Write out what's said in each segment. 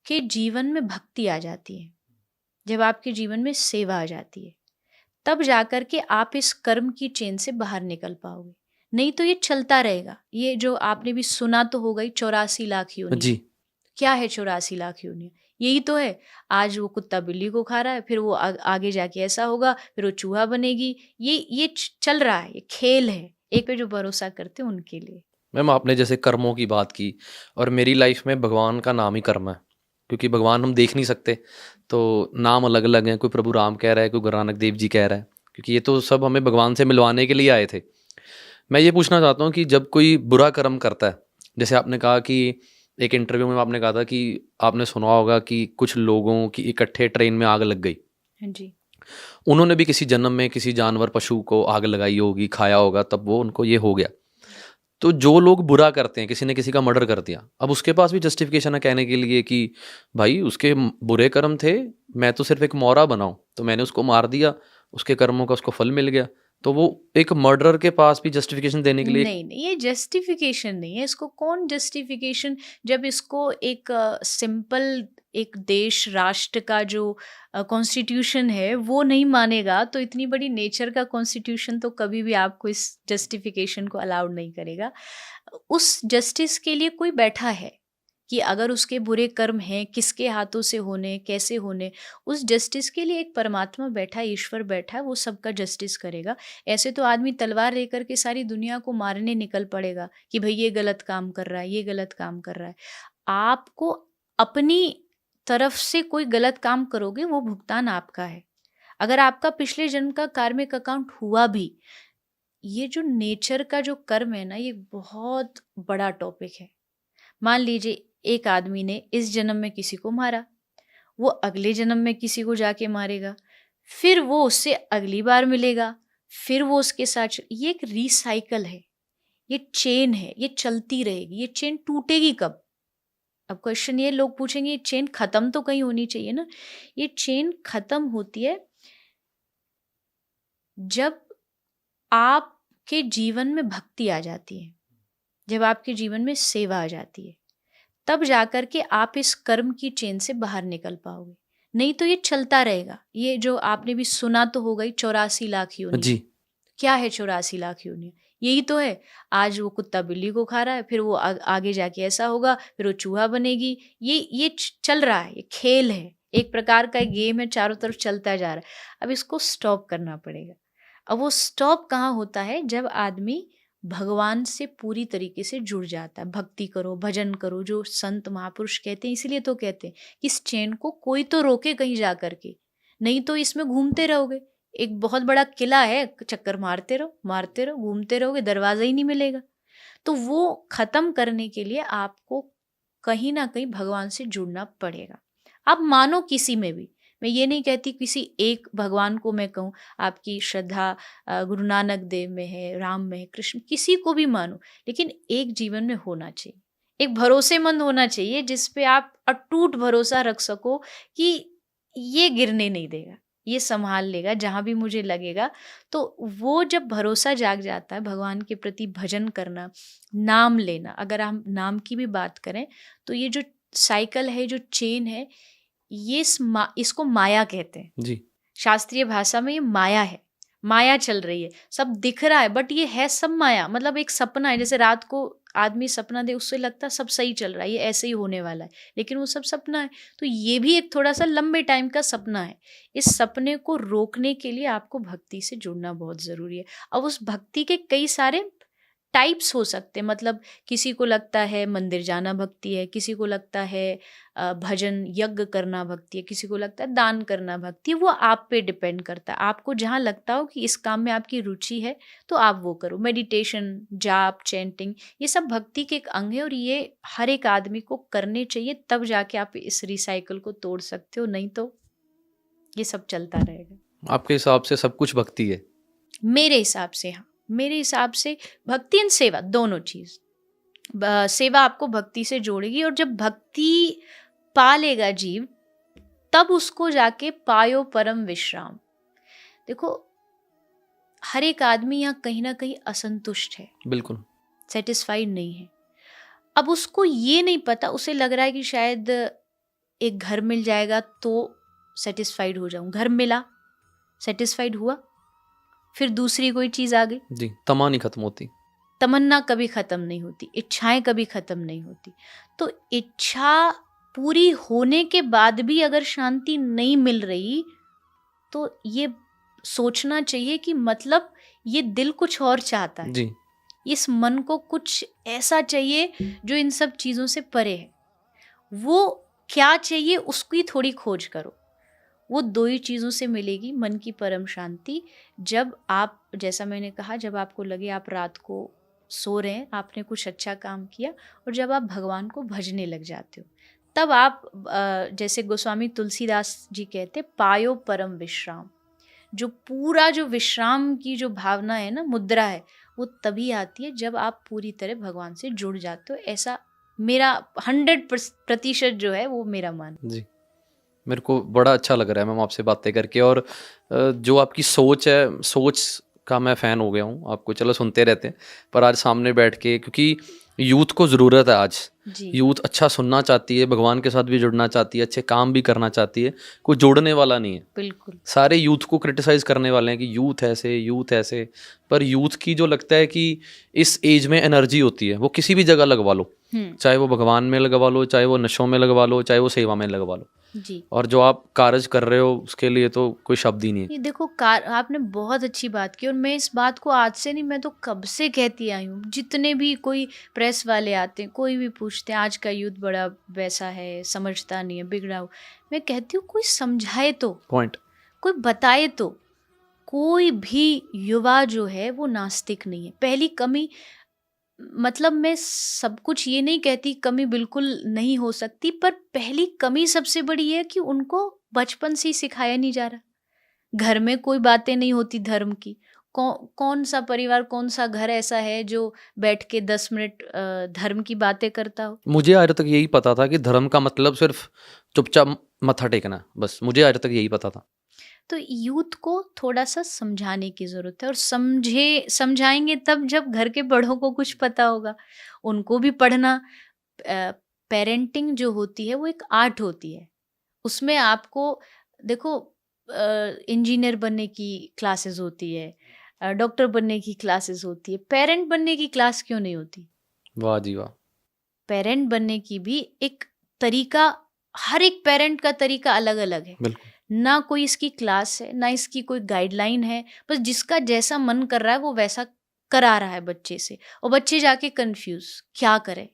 आपके जीवन में भक्ति आ जाती है, जब आपके जीवन में सेवा आ जाती है, तब जाकर के आप इस कर्म की चेन से बाहर निकल पाओगे। नहीं तो ये चलता रहेगा। ये जो आपने भी सुना तो होगा ही, 84 लाख योनियां। जी। क्या है 84 लाख योनियां? यही तो है। आज वो कुत्ता बिल्ली को खा रहा है, फिर वो आगे जाके ऐसा होगा, फिर वो चूहा बनेगी। ये चल रहा है, ये खेल है। एक पे जो भरोसा करते हैं उनके लिए। मैम आपने जैसे कर्मों की बात की, और मेरी लाइफ में भगवान का नाम ही कर्म है, क्योंकि भगवान हम देख नहीं सकते, तो नाम अलग अलग हैं। कोई प्रभु राम कह रहा है, कोई गुरु नानक देव जी कह रहा है, क्योंकि ये तो सब हमें भगवान से मिलवाने के लिए आए थे। मैं ये पूछना चाहता हूँ कि जब कोई बुरा कर्म करता है, जैसे आपने कहा कि एक इंटरव्यू में आपने कहा था कि आपने सुना होगा कि कुछ लोगों की इकट्ठे ट्रेन में आग लग गई, हाँ जी। उन्होंने भी किसी जन्म में किसी जानवर पशु को आग लगाई होगी, खाया होगा, तब वो उनको ये हो गया। तो जो लोग बुरा करते हैं, किसी ने किसी का मर्डर कर दिया, अब उसके पास भी जस्टिफिकेशन है कहने के लिए कि भाई उसके बुरे कर्म थे, मैं तो सिर्फ एक मौरा बनाऊं, तो मैंने उसको मार दिया, उसके कर्मों का उसको फल मिल गया। तो वो एक मर्डरर के पास भी जस्टिफिकेशन देने के लिए। नहीं नहीं, ये जस्टिफिकेशन नहीं है। इसको कौन जस्टिफिकेशन, जब इसको एक सिंपल एक देश राष्ट्र का जो कॉन्स्टिट्यूशन है वो नहीं मानेगा, तो इतनी बड़ी नेचर का कॉन्स्टिट्यूशन तो कभी भी आपको इस जस्टिफिकेशन को अलाउड नहीं करेगा। उस जस्टिस के लिए कोई बैठा है कि अगर उसके बुरे कर्म हैं, किसके हाथों से होने, कैसे होने, उस जस्टिस के लिए एक परमात्मा बैठा है, ईश्वर बैठा है, वो सबका जस्टिस करेगा। ऐसे तो आदमी तलवार लेकर के सारी दुनिया को मारने निकल पड़ेगा कि भाई ये गलत काम कर रहा है, ये गलत काम कर रहा है। आपको अपनी तरफ से कोई गलत काम करोगे, वो भुगतान आपका है। अगर आपका पिछले जन्म का कार्मिक अकाउंट हुआ भी, ये जो नेचर का जो कर्म है ना, ये बहुत बड़ा टॉपिक है। मान लीजिए एक आदमी ने इस जन्म में किसी को मारा, वो अगले जन्म में किसी को जाके मारेगा, फिर वो उससे अगली बार मिलेगा, फिर वो उसके साथ ये एक रिसाइकल है, ये चेन है, ये चलती रहेगी। ये चेन टूटेगी कब? अब क्वेश्चन ये लोग पूछेंगे, ये चेन खत्म तो कहीं होनी चाहिए ना। ये चेन खत्म होती है जब आपके जीवन में भक्ति आ जाती है, जब आपके जीवन में सेवा आ जाती है, तब जाकर के आप इस कर्म की चेन से बाहर निकल पाओगे। नहीं तो ये चलता रहेगा। ये जो आपने भी सुना तो होगा ही, 84 लाख योनियां। जी। क्या है 84 लाख योनियां? यही तो है। आज वो कुत्ता बिल्ली को खा रहा है, फिर वो आगे जाके ऐसा होगा, फिर वो चूहा बनेगी। ये चल रहा है, ये खेल है, एक प्रकार का गेम है, चारों तरफ चलता जा रहा है। अब इसको स्टॉप करना पड़ेगा। अब वो स्टॉप कहाँ होता है? जब आदमी भगवान से पूरी तरीके से जुड़ जाता है। भक्ति करो, भजन करो, जो संत महापुरुष कहते हैं। इसीलिए तो कहते हैं कि इस चेन को कोई तो रोके कहीं जा करके, नहीं तो इसमें घूमते रहोगे। एक बहुत बड़ा किला है, चक्कर मारते रहो, घूमते रहोगे, दरवाजा ही नहीं मिलेगा। तो वो खत्म करने के लिए आपको कहीं ना कहीं भगवान से जुड़ना पड़ेगा। आप मानो किसी में भी, मैं ये नहीं कहती किसी एक भगवान को मैं कहूँ। आपकी श्रद्धा गुरु नानक देव में है, राम में है, कृष्ण, किसी को भी मानो, लेकिन एक जीवन में होना चाहिए। एक भरोसेमंद होना चाहिए जिस पे आप अटूट भरोसा रख सको कि ये गिरने नहीं देगा, ये संभाल लेगा जहाँ भी मुझे लगेगा। तो वो जब भरोसा जाग जाता है भगवान के प्रति, भजन करना, नाम लेना, अगर हम नाम की भी बात करें तो ये जो साइकिल है, जो चेन है, ये इसको माया कहते हैं। जी। शास्त्रीय भाषा में ये माया है। माया चल रही है, सब दिख रहा है, बट ये है सब माया। मतलब एक सपना है। जैसे रात को आदमी सपना दे, उससे लगता है सब सही चल रहा है, ये ऐसे ही होने वाला है, लेकिन वो सब सपना है। तो ये भी एक थोड़ा सा लंबे टाइम का सपना है। इस सपने को रोकने के लिए आपको भक्ति से जुड़ना बहुत ज़रूरी है। अब उस भक्ति के कई सारे टाइप्स हो सकते हैं। मतलब किसी को लगता है मंदिर जाना भक्ति है, किसी को लगता है भजन यज्ञ करना भक्ति है, किसी को लगता है दान करना भक्ति है। वो आप पे डिपेंड करता है। आपको जहाँ लगता हो कि इस काम में आपकी रुचि है तो आप वो करो। मेडिटेशन, जाप, चैंटिंग, ये सब भक्ति के एक अंग है, और ये हर एक आदमी को करने चाहिए। तब जाके आप इस रिसाइकल को तोड़ सकते हो, नहीं तो ये सब चलता रहेगा। आपके हिसाब से सब कुछ भक्ति है? मेरे हिसाब से हाँ, मेरे हिसाब से भक्ति एंड सेवा दोनों चीज। सेवा आपको भक्ति से जोड़ेगी, और जब भक्ति पा लेगा जीव, तब उसको जाके पायो परम विश्राम। देखो, हर एक आदमी यहाँ कहीं ना कहीं असंतुष्ट है, बिल्कुल। सेटिस्फाइड नहीं है। अब उसको ये नहीं पता, उसे लग रहा है कि शायद एक घर मिल जाएगा तो सेटिस्फाइड हो जाऊं, घर मिला, सेटिस्फाइड हुआ, फिर दूसरी कोई चीज़ आ गई, जी, तमा नहीं खत्म होती। तमन्ना कभी ख़त्म नहीं होती, इच्छाएं कभी ख़त्म नहीं होती। तो इच्छा पूरी होने के बाद भी अगर शांति नहीं मिल रही, तो ये सोचना चाहिए कि मतलब ये दिल कुछ और चाहता है, जी, इस मन को कुछ ऐसा चाहिए जो इन सब चीज़ों से परे है। वो क्या चाहिए उसकी थोड़ी खोज करो। वो दो ही चीज़ों से मिलेगी मन की परम शांति। जब आप, जैसा मैंने कहा, जब आपको लगे आप रात को सो रहे हैं, आपने कुछ अच्छा काम किया, और जब आप भगवान को भजने लग जाते हो, तब आप जैसे गोस्वामी तुलसीदास जी कहते, पायो परम विश्राम। जो पूरा जो विश्राम की जो भावना है ना, मुद्रा है, वो तभी आती है जब आप पूरी तरह भगवान से जुड़ जाते हो। ऐसा मेरा 100% जो है वो मेरा मान। जी। मेरे को बड़ा अच्छा लग रहा है मैम आपसे बातें करके, और जो आपकी सोच है, सोच का मैं फ़ैन हो गया हूँ। आपको चलो सुनते रहते हैं, पर आज सामने बैठ के, क्योंकि यूथ को ज़रूरत है आज। जी यूथ अच्छा सुनना चाहती है, भगवान के साथ भी जुड़ना चाहती है, अच्छे काम भी करना चाहती है। कोई जोड़ने वाला नहीं है। बिल्कुल। सारे यूथ को क्रिटिसाइज़ करने वाले हैं कि यूथ ऐसे, यूथ ऐसे। पर यूथ की जो लगता है कि इस एज में एनर्जी होती है, वो किसी भी जगह लगवा लो। चाहे वो भगवान में लगवा लो, चाहे वो नशों में लगवा लो, चाहे वो सेवा में लगवा लो। जी। और जो आप कार्य कर रहे हो उसके लिए तो कोई शब्द ही नहीं है। ये देखो, आपने बहुत अच्छी बात की, और मैं इस बात को आज से नहीं, मैं तो कब से कहती आई हूँ। जितने भी कोई प्रेस वाले आते हैं, कोई भी पूछते हैं आज का यूथ बड़ा वैसा है, समझता नहीं है, बिगड़ा हो, मैं कहती हूँ कोई समझाए तो, पॉइंट। कोई बताए तो। कोई भी युवा जो है वो नास्तिक नहीं है। पहली कमी, मतलब मैं सब कुछ ये नहीं कहती कमी बिल्कुल नहीं हो सकती, पर पहली कमी सबसे बड़ी ये है कि उनको बचपन से ही सिखाया नहीं जा रहा। घर में कोई बातें नहीं होती धर्म की। कौन सा परिवार, कौन सा घर ऐसा है जो बैठ के 10 मिनट धर्म की बातें करता हो। मुझे आज तक यही पता था कि धर्म का मतलब सिर्फ चुपचाप मत्था टेकना है, बस मुझे आज तक यही पता था। तो यूथ को थोड़ा सा समझाने की ज़रूरत है, और समझाएंगे तब जब घर के बड़ों को कुछ पता होगा। उनको भी पढ़ना, पेरेंटिंग जो होती है वो एक आर्ट होती है। उसमें आपको देखो, इंजीनियर बनने की क्लासेस होती है, डॉक्टर बनने की क्लासेस होती है, पेरेंट बनने की क्लास क्यों नहीं होती। वाह जी वाह। पेरेंट बनने की भी एक तरीका, हर एक पेरेंट का तरीका अलग अलग है। बिल्कुल। ना कोई इसकी क्लास है, ना इसकी कोई गाइडलाइन है। बस जिसका जैसा मन कर रहा है वो वैसा करा रहा है बच्चे से, और बच्चे जाके कंफ्यूज क्या करे।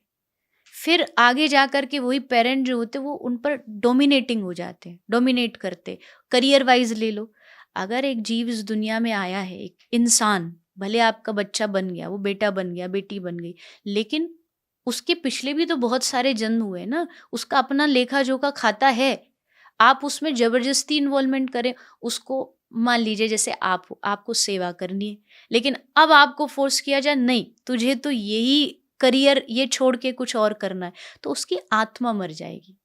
फिर आगे जा कर के वही पेरेंट जो होते वो उन पर डोमिनेटिंग हो जाते हैं, डोमिनेट करते। करियर वाइज ले लो, अगर एक जीव इस दुनिया में आया है, एक इंसान, भले आपका बच्चा बन गया, वो बेटा बन गया, बेटी बन गई, लेकिन उसके पिछले भी तो बहुत सारे जन्म हुए ना। उसका अपना लेखा जोखा खाता है। आप उसमें जबरदस्ती इन्वॉल्वमेंट करें उसको। मान लीजिए जैसे आप हो, आपको सेवा करनी है, लेकिन अब आपको फोर्स किया जाए नहीं तुझे तो यही करियर, ये छोड़ के कुछ और करना है, तो उसकी आत्मा मर जाएगी।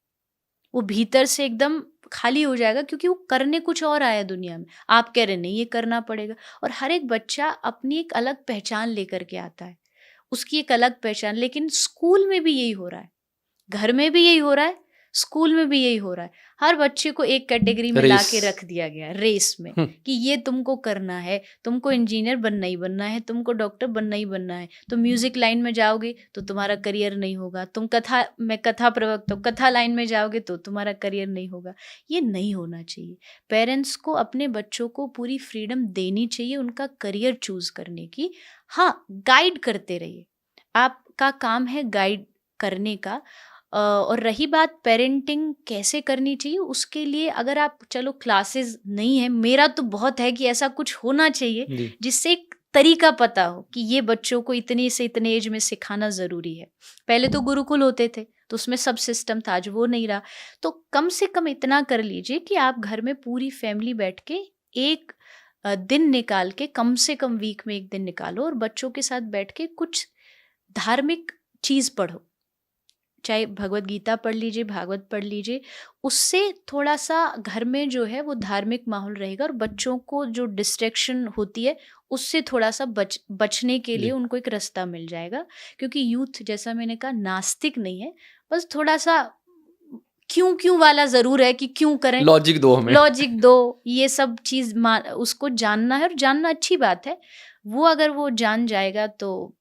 वो भीतर से एकदम खाली हो जाएगा, क्योंकि वो करने कुछ और आया दुनिया में। आप कह रहे नहीं ये करना पड़ेगा। और हर एक बच्चा अपनी एक अलग पहचान लेकर के आता है, उसकी एक अलग पहचान। लेकिन स्कूल में भी यही हो रहा है, घर में भी यही हो रहा है, स्कूल में भी यही हो रहा है। हर बच्चे को एक कैटेगरी में ला के रख दिया गया है, रेस में, कि ये तुमको करना है, तुमको इंजीनियर बनना ही बनना है, तुमको डॉक्टर बनना ही बनना है। तो म्यूजिक लाइन में जाओगे तो तुम्हारा करियर नहीं होगा, तुम मैं कथा प्रवक्ता हूँ, कथा लाइन में जाओगे तो तुम्हारा करियर नहीं होगा। ये नहीं होना चाहिए। पेरेंट्स को अपने बच्चों को पूरी फ्रीडम देनी चाहिए उनका करियर चूज करने की। हाँ, गाइड करते रहिए, आपका काम है गाइड करने का। और रही बात पेरेंटिंग कैसे करनी चाहिए, उसके लिए अगर आप, चलो क्लासेस नहीं है, मेरा तो बहुत है कि ऐसा कुछ होना चाहिए जिससे एक तरीका पता हो कि ये बच्चों को इतने से इतने एज में सिखाना ज़रूरी है। पहले तो गुरुकुल होते थे तो उसमें सब सिस्टम था, आज वो नहीं रहा। तो कम से कम इतना कर लीजिए कि आप घर में पूरी फैमिली बैठ के एक दिन निकाल के, कम से कम वीक में एक दिन निकालो, और बच्चों के साथ बैठ के कुछ धार्मिक चीज़ पढ़ो। चाहे भगवत गीता पढ़ लीजिए, भागवत पढ़ लीजिए। उससे थोड़ा सा घर में जो है वो धार्मिक माहौल रहेगा, और बच्चों को जो डिस्ट्रैक्शन होती है उससे थोड़ा सा बचने के लिए उनको एक रास्ता मिल जाएगा। क्योंकि यूथ, जैसा मैंने कहा, नास्तिक नहीं है, बस थोड़ा सा क्यों क्यों वाला जरूर है कि क्यों करें, लॉजिक दो हमें। लॉजिक दो, ये सब चीज उसको जानना है, और जानना अच्छी बात है। वो अगर वो जान जाएगा तो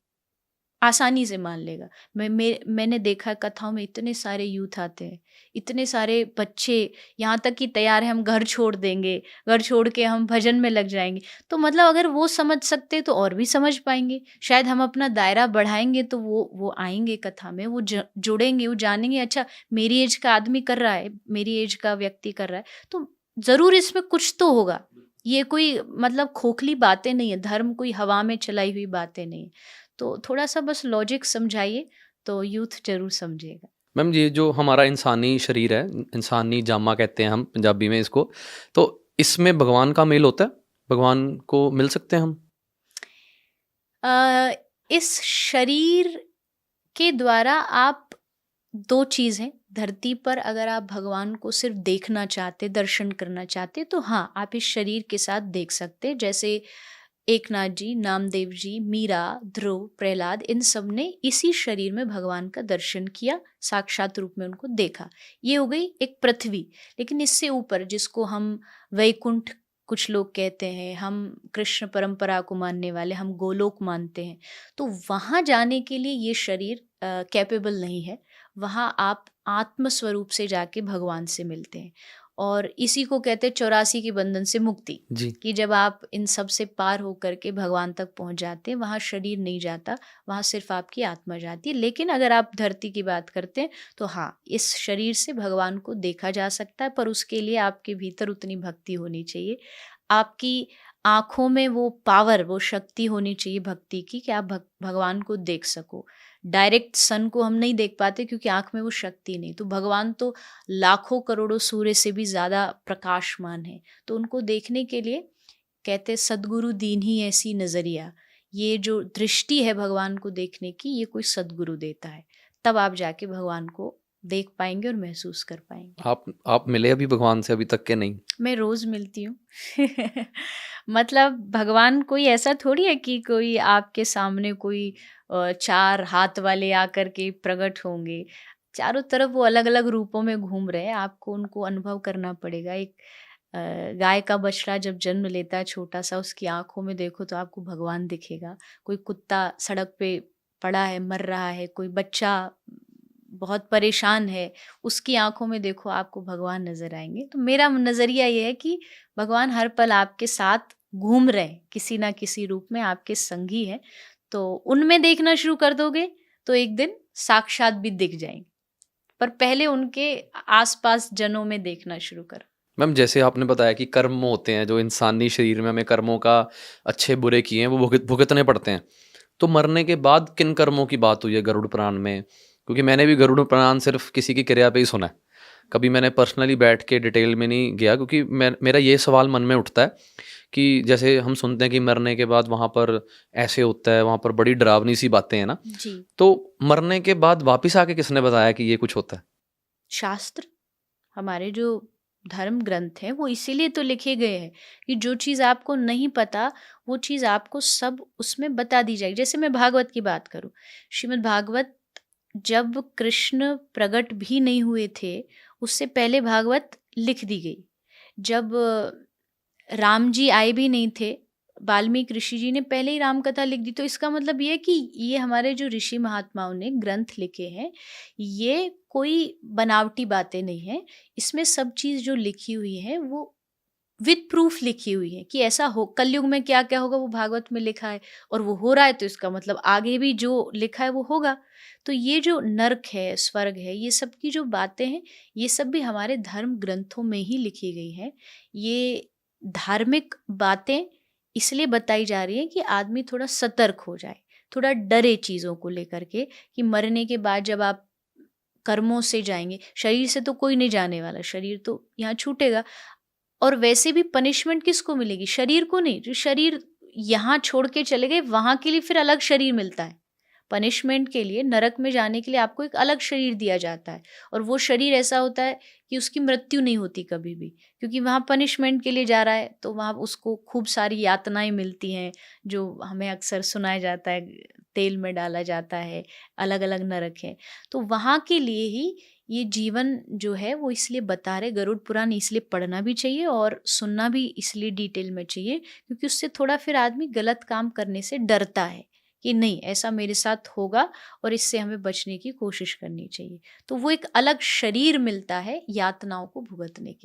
आसानी से मान लेगा। मैंने देखा कथाओं में इतने सारे यूथ आते हैं, इतने सारे बच्चे, यहाँ तक कि तैयार है हम घर छोड़ देंगे, घर छोड़ के हम भजन में लग जाएंगे। तो मतलब अगर वो समझ सकते तो और भी समझ पाएंगे। शायद हम अपना दायरा बढ़ाएंगे तो वो आएंगे कथा में, वो जुड़ेंगे, वो जानेंगे अच्छा मेरी एज का आदमी कर रहा है, मेरी एज का व्यक्ति कर रहा है, तो जरूर इसमें कुछ तो होगा। ये कोई मतलब खोखली बातें नहीं है, धर्म कोई हवा में चलाई हुई बातें नहीं है। तो थोड़ा सा बस लॉजिक समझाइए तो यूथ जरूर समझेगा। मैम ये जो हमारा इंसानी शरीर है, इंसानी जामा कहते हैं हम पंजाबी में इसको, तो इसमें भगवान का मेल होता है, भगवान को मिल सकते हैं हम? इस शरीर के द्वारा आप, दो चीज़ हैं धरती पर, अगर आप भगवान को सिर्फ देखना चाहते, दर्शन करना चाहते, तो हाँ आप इस शरीर के साथ देख सकते। जैसे एकनाथ जी, नामदेव जी, मीरा, ध्रुव, प्रहलाद, इन सब ने इसी शरीर में भगवान का दर्शन किया, साक्षात रूप में उनको देखा। ये हो गई एक पृथ्वी। लेकिन इससे ऊपर, जिसको हम वैकुंठ कुछ लोग कहते हैं, हम कृष्ण परंपरा को मानने वाले हम गोलोक मानते हैं, तो वहाँ जाने के लिए ये शरीर कैपेबल नहीं है। वहाँ आप आत्म स्वरूप से जाके भगवान से मिलते हैं, और इसी को कहते हैं 84 के बंधन से मुक्ति। जी। कि जब आप इन सब से पार होकर के भगवान तक पहुंच जाते हैं, वहाँ शरीर नहीं जाता, वहाँ सिर्फ आपकी आत्मा जाती है। लेकिन अगर आप धरती की बात करते हैं तो हाँ, इस शरीर से भगवान को देखा जा सकता है, पर उसके लिए आपके भीतर उतनी भक्ति होनी चाहिए, आपकी आँखों में वो पावर, वो शक्ति होनी चाहिए भक्ति की, कि आप भगवान को देख सको। डायरेक्ट सन को हम नहीं देख पाते क्योंकि आँख में वो शक्ति नहीं। तो भगवान तो लाखों करोड़ों सूर्य से भी ज़्यादा प्रकाशमान है। तो उनको देखने के लिए कहते सद्गुरु दीन ही ऐसी नज़रिया, ये जो दृष्टि है भगवान को देखने की, ये कोई सद्गुरु देता है, तब आप जाके भगवान को देख पाएंगे और महसूस कर पाएंगे। आप मिले अभी भगवान से अभी तक के नहीं? मैं रोज़ मिलती हूँ। मतलब भगवान कोई ऐसा थोड़ी है कि कोई आपके सामने कोई 4 हाथ वाले आकर के प्रकट होंगे। चारों तरफ वो अलग-अलग रूपों में घूम रहे हैं, आपको उनको अनुभव करना पड़ेगा। एक गाय का बछड़ा जब जन्म लेता है छोटा-सा, उसकी आँखों में देखो तो आपको भगवान दिखेगा। कोई कुत्ता सड़क पे पड़ा है, मर रहा है, कोई बच्चा बहुत परेशान है, उसकी आँखों में देखो आपको भगवान नज़र आएँगे। तो मेरा नज़रिया ये है कि भगवान हर पल आपके साथ घूम रहे हैं, किसी ना किसी रूप में आपके संगी हैं। तो उनमें देखना शुरू कर दोगे तो एक दिन साक्षात भी दिख जाएंगे, पर पहले उनके आसपास जनों में देखना शुरू करो। मैम जैसे आपने बताया कि कर्म होते हैं जो इंसानी शरीर में हमें कर्मों का अच्छे बुरे किए हैं वो भुगतने पड़ते हैं, तो मरने के बाद किन कर्मों की बात हुई है गरुड़ पुराण में? क्योंकि मैंने भी गरुड़ पुराण सिर्फ किसी की क्रिया पे ही सुना है, कभी मैंने पर्सनली बैठ के डिटेल में नहीं गया, क्योंकि मेरा ये सवाल मन में उठता है कि जैसे हम सुनते हैं कि मरने के बाद वहाँ पर ऐसे होता है, वहाँ पर बड़ी डरावनी सी बातें हैं ना, जी। तो मरने के बाद वापिस आके किसने बताया कि ये कुछ होता है? शास्त्र, हमारे जो धर्म ग्रंथ हैं वो इसीलिए तो लिखे गए हैं कि जो चीज़ आपको नहीं पता वो चीज़ आपको सब उसमें बता दी जाएगी। जैसे मैं भागवत की बात करूं, श्रीमद् भागवत जब कृष्ण प्रकट भी नहीं हुए थे उससे पहले भागवत लिख दी गई। जब राम जी आए भी नहीं थे, वाल्मीकि ऋषि जी ने पहले ही राम कथा लिख दी। तो इसका मतलब ये है कि ये हमारे जो ऋषि महात्माओं ने ग्रंथ लिखे हैं, ये कोई बनावटी बातें नहीं हैं। इसमें सब चीज़ जो लिखी हुई है वो विद प्रूफ लिखी हुई है कि ऐसा हो, कलयुग में क्या क्या होगा वो भागवत में लिखा है, और वो हो रहा है, तो इसका मतलब आगे भी जो लिखा है वो होगा। तो ये जो नर्क है, स्वर्ग है, ये सब की जो बातें हैं, ये सब भी हमारे धर्म ग्रंथों में ही लिखी गई हैं। ये धार्मिक बातें इसलिए बताई जा रही है कि आदमी थोड़ा सतर्क हो जाए, थोड़ा डरे चीज़ों को लेकर के, कि मरने के बाद जब आप कर्मों से जाएंगे, शरीर से तो कोई नहीं जाने वाला, शरीर तो यहाँ छूटेगा। और वैसे भी पनिशमेंट किसको मिलेगी? शरीर को नहीं। जो शरीर यहाँ छोड़ के चले गए वहाँ के लिए फिर अलग शरीर मिलता है। पनिशमेंट के लिए, नरक में जाने के लिए आपको एक अलग शरीर दिया जाता है, और वो शरीर ऐसा होता है कि उसकी मृत्यु नहीं होती कभी भी, क्योंकि वहाँ पनिशमेंट के लिए जा रहा है। तो वहाँ उसको खूब सारी यातनाएं मिलती हैं, जो हमें अक्सर सुनाया जाता है, तेल में डाला जाता है, अलग अलग नरक है। तो वहाँ के लिए ही ये जीवन जो है वो इसलिए बता रहे, गरुड़ पुराण इसलिए पढ़ना भी चाहिए और सुनना भी इसलिए डिटेल में चाहिए, क्योंकि उससे थोड़ा फिर आदमी गलत काम करने से डरता है कि नहीं ऐसा मेरे साथ होगा और इससे हमें बचने की कोशिश करनी चाहिए। तो वो एक अलग शरीर मिलता है यातनाओं को भुगतने के लिए।